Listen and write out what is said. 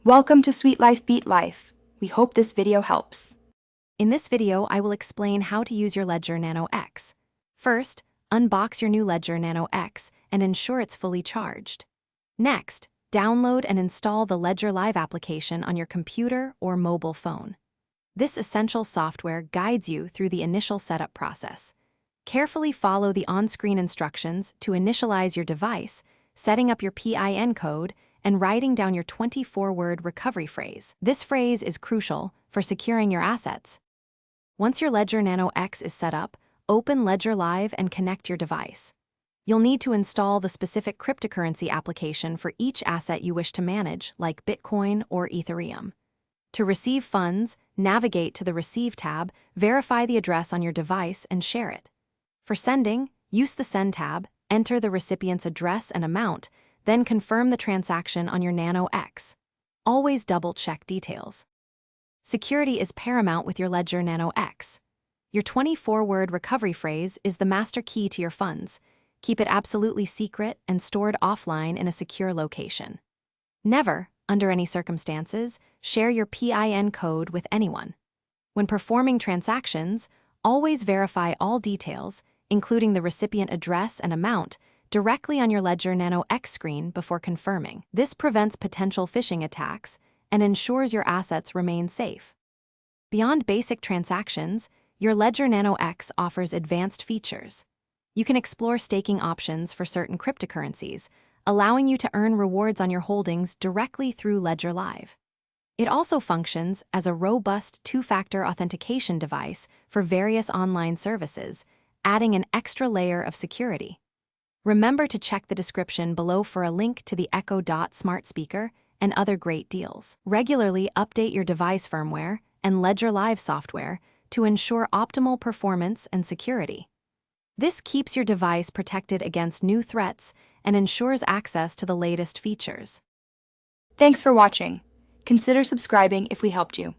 Welcome to Sweet Life Beat Life. We hope this video helps. In this video, I will explain how to use your Ledger Nano X. First, unbox your new Ledger Nano X and ensure it's fully charged. Next, download and install the Ledger Live application on your computer or mobile phone. This essential software guides you through the initial setup process. Carefully follow the on-screen instructions to initialize your device, setting up your PIN code, and writing down your 24-word recovery phrase. This phrase is crucial for securing your assets. Once your Ledger Nano X is set up, open Ledger Live and connect your device. You'll need to install the specific cryptocurrency application for each asset you wish to manage, like Bitcoin or Ethereum. To receive funds, navigate to the Receive tab, verify the address on your device, and share it. For sending, use the Send tab, enter the recipient's address and amount, then confirm the transaction on your Nano X. Always double-check details. Security is paramount with your Ledger Nano X. Your 24-word recovery phrase is the master key to your funds. Keep it absolutely secret and stored offline in a secure location. Never, under any circumstances, share your PIN code with anyone. When performing transactions, always verify all details, including the recipient address and amount, directly on your Ledger Nano X screen before confirming. This prevents potential phishing attacks and ensures your assets remain safe. Beyond basic transactions, your Ledger Nano X offers advanced features. You can explore staking options for certain cryptocurrencies, allowing you to earn rewards on your holdings directly through Ledger Live. It also functions as a robust two-factor authentication device for various online services, adding an extra layer of security. Remember to check the description below for a link to the Echo Dot smart speaker and other great deals. Regularly update your device firmware and Ledger Live software to ensure optimal performance and security. This keeps your device protected against new threats and ensures access to the latest features. Thanks for watching. Consider subscribing if we helped you.